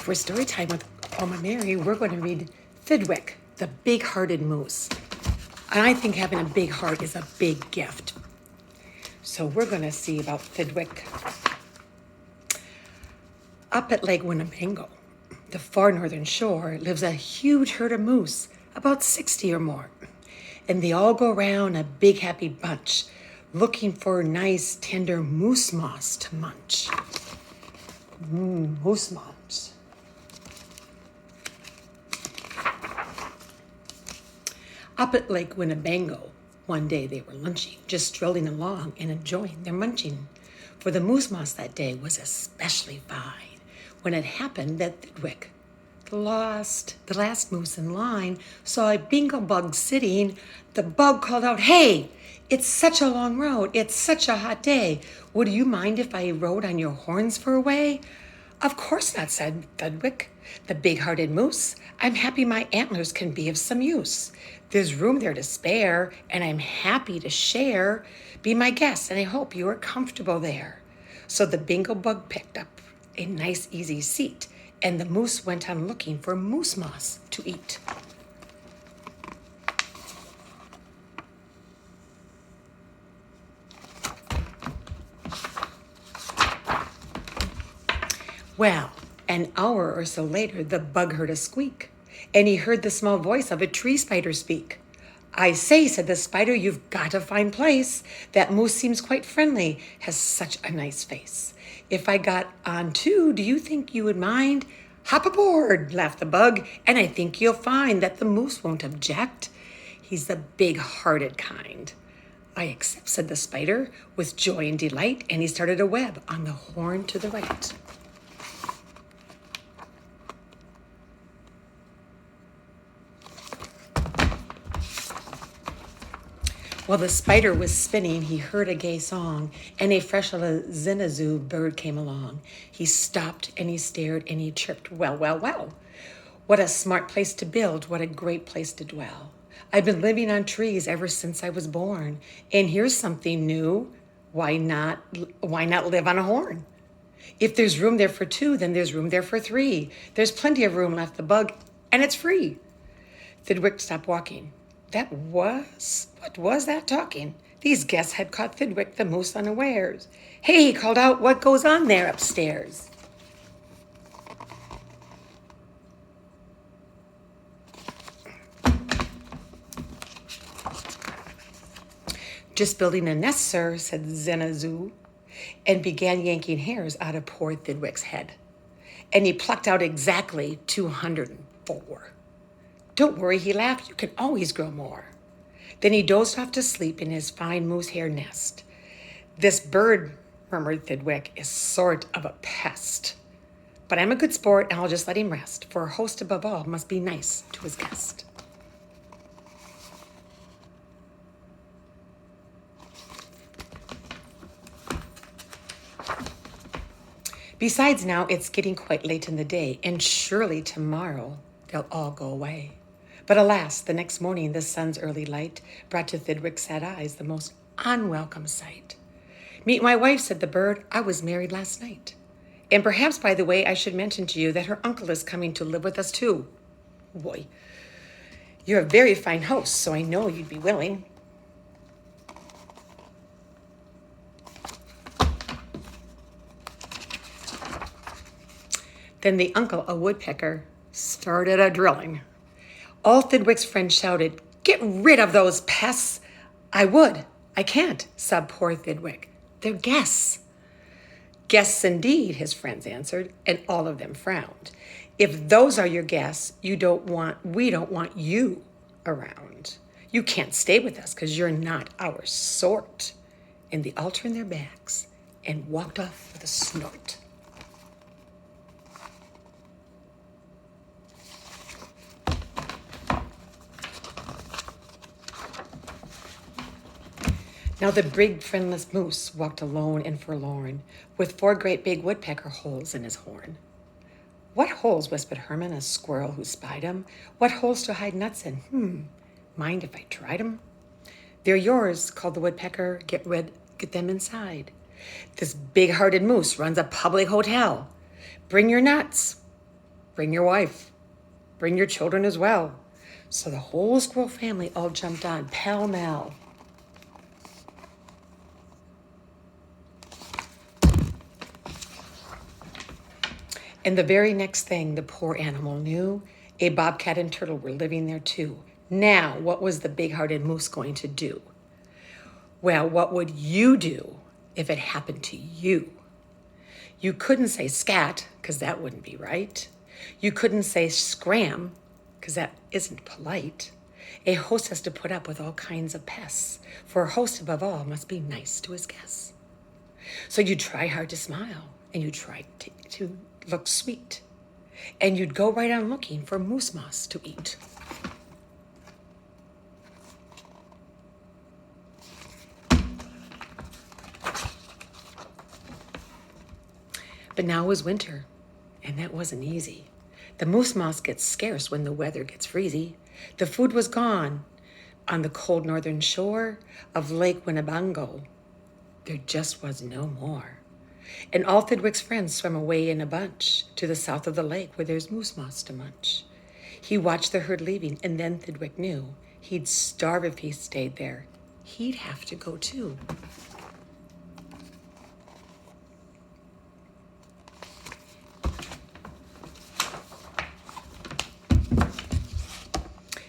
For story time with Oma Mary, we're going to read Thidwick, the Big-Hearted Moose. And I think having a big heart is a big gift. So we're going to see about Thidwick. Up at Lake Winnebago, the far northern shore, lives a huge herd of moose, about 60 or more. And they all go around a big happy bunch, looking for nice tender moose moss to munch. Moose moss. Up at Lake Winnebago, one day they were lunching, just strolling along and enjoying their munching. For the moose moss that day was especially fine, when it happened that Thidwick, the last moose in line, saw a bingo bug sitting. The bug called out, "Hey, it's such a long road. It's such a hot day. Would you mind if I rode on your horns for a way?" "Of course not," said Thidwick, the big-hearted moose. "I'm happy my antlers can be of some use. There's room there to spare, and I'm happy to share. Be my guest, and I hope you are comfortable there." So the bingo bug picked up a nice easy seat, and the moose went on looking for moose moss to eat. Well, an hour or so later, the bug heard a squeak, and he heard the small voice of a tree spider speak. "I say," said the spider, "you've got a fine place. That moose seems quite friendly, has such a nice face. If I got on too, do you think you would mind?" "Hop aboard," laughed the bug, "and I think you'll find that the moose won't object. He's the big-hearted kind." "I accept," said the spider, with joy and delight, and he started a web on the horn to the right. While the spider was spinning, he heard a gay song, and a fresh little zinazoo bird came along. He stopped, and he stared, and he chirped, "Well, well, well. What a smart place to build, what a great place to dwell. I've been living on trees ever since I was born, and here's something new. Why not live on a horn? If there's room there for two, then there's room there for three. There's plenty of room," laughed the bug, "and it's free." Thidwick stopped walking. What was that talking? These guests had caught Thidwick the moose unawares. "Hey," he called out, "what goes on there upstairs?" "Just building a nest, sir," said Zinazoo, and began yanking hairs out of poor Thidwick's head. And he plucked out exactly 204. "Don't worry," he laughed, "you can always grow more." Then he dozed off to sleep in his fine moose hair nest. "This bird," murmured Thidwick, "is sort of a pest. But I'm a good sport, and I'll just let him rest, for a host above all must be nice to his guest." Besides, now it's getting quite late in the day, and surely tomorrow they'll all go away. But alas, the next morning the sun's early light brought to Thidwick's sad eyes the most unwelcome sight. "Meet my wife," said the bird, "I was married last night. And perhaps, by the way, I should mention to you that her uncle is coming to live with us too." "Boy, you're a very fine host, so I know you'd be willing." Then the uncle, a woodpecker, started a drilling. All Thidwick's friends shouted, "Get rid of those pests!" "I would. I can't," sobbed poor Thidwick. "They're guests." "Guests indeed," his friends answered, and all of them frowned. "If those are your guests, we don't want you around. You can't stay with us because you're not our sort." And they all turned their backs and walked off with a snort. Now the big friendless moose walked alone and forlorn, with 4 great big woodpecker holes in his horn. "What holes?" whispered Herman, a squirrel who spied him. "What holes to hide nuts in? Mind if I tried 'em?" "They're yours," called the woodpecker. Get them inside. "This big-hearted moose runs a public hotel. Bring your nuts." Bring your wife. Bring your children as well. So the whole squirrel family all jumped on, pell-mell. And the very next thing the poor animal knew, a bobcat and turtle were living there too. Now, what was the big-hearted moose going to do? Well, what would you do if it happened to you? You couldn't say scat, because that wouldn't be right. You couldn't say scram, because that isn't polite. A host has to put up with all kinds of pests, for a host above all must be nice to his guests. So you'd try hard to smile, and you'd try to look sweet, and you'd go right on looking for moose moss to eat. But now it was winter, and that wasn't easy. The moose moss gets scarce when the weather gets freezy. The food was gone on the cold northern shore of Lake Winnebago. There just was no more. And all Thidwick's friends swam away in a bunch to the south of the lake where there's moose moss to munch. He watched the herd leaving, and then Thidwick knew he'd starve if he stayed there. He'd have to go too.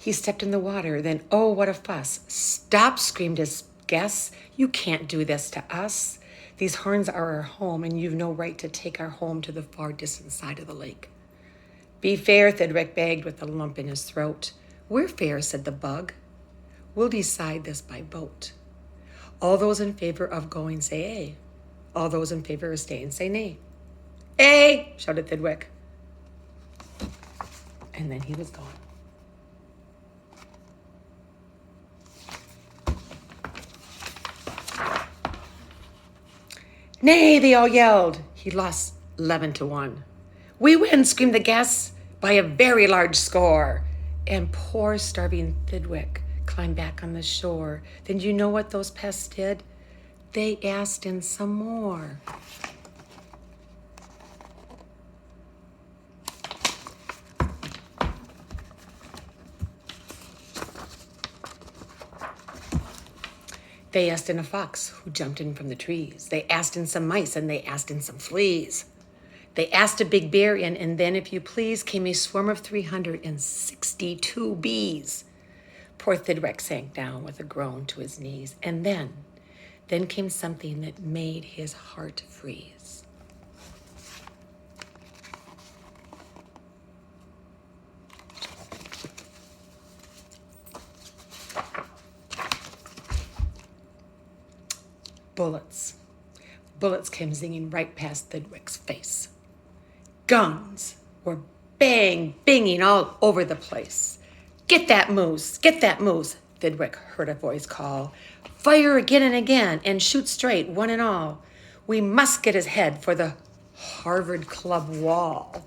He stepped in the water, then, oh, what a fuss. Stop, screamed his guests. You can't do this to us. These horns are our home, and you've no right to take our home to the far distant side of the lake. Be fair, Thidwick begged with a lump in his throat. We're fair, said the bug. We'll decide this by vote. All those in favor of going say aye. All those in favor of staying say nay. Aye, shouted Thidwick. And then he was gone. Nay, they all yelled. He lost 11-1. We win, screamed the guests, by a very large score. And poor starving Thidwick climbed back on the shore. Then you know what those pests did? They asked in some more. They asked in a fox who jumped in from the trees. They asked in some mice, and they asked in some fleas. They asked a big bear in, and then, if you please, came a swarm of 362 bees. Poor Thidwick sank down with a groan to his knees. And then came something that made his heart freeze. Bullets. Bullets came zinging right past Thidwick's face. Guns were banging all over the place. Get that moose, Thidwick heard a voice call. Fire again and again, and shoot straight, one and all. We must get his head for the Harvard Club wall.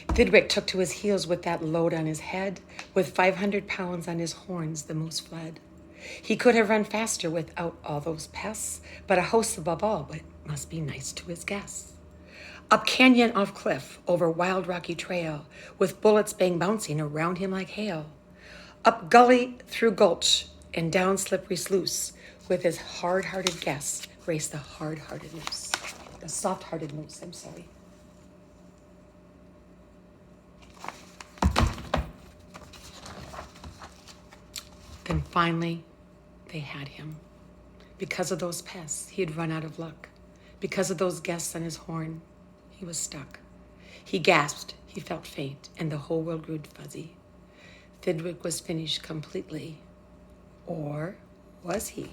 Thidwick took to his heels with that load on his head. With 500 pounds on his horns, the moose fled. He could have run faster without all those pests, but a host above all, but must be nice to his guests. Up canyon, off cliff, over wild rocky trail, with bullets bouncing around him like hail. Up gully, through gulch, and down slippery sluice, with his hard-hearted guests, raced the hard-hearted moose. The soft-hearted moose, I'm sorry. Then finally, they had him. Because of those pests, he had run out of luck. Because of those guests on his horn, he was stuck. He gasped, he felt faint, and the whole world grew fuzzy. Thidwick was finished completely. Or was he?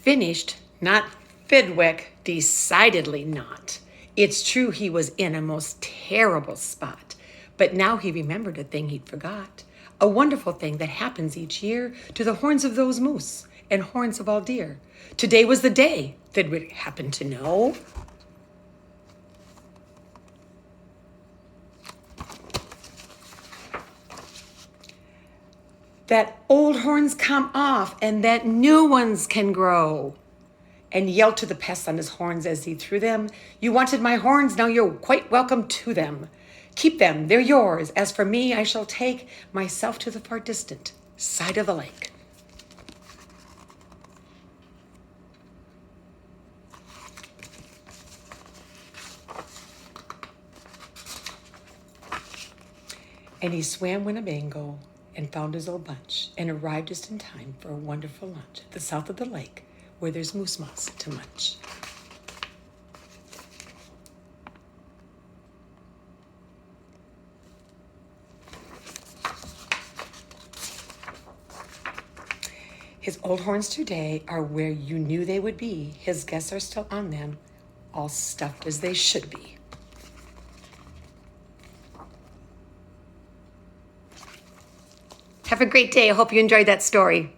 Finished, not Thidwick, decidedly not. It's true he was in a most terrible spot, but now he remembered a thing he'd forgot, a wonderful thing that happens each year to the horns of those moose, and horns of all deer. Today was the day, that we happen to know. That old horns come off and that new ones can grow. And yelled to the pests on his horns as he threw them, "You wanted my horns, now you're quite welcome to them. Keep them, they're yours. As for me, I shall take myself to the far distant side of the lake." And he swam Winnebago and found his old bunch and arrived just in time for a wonderful lunch at the south of the lake where there's moose moss to munch. His old horns today are where you knew they would be. His guests are still on them, all stuffed as they should be. Have a great day. I hope you enjoyed that story.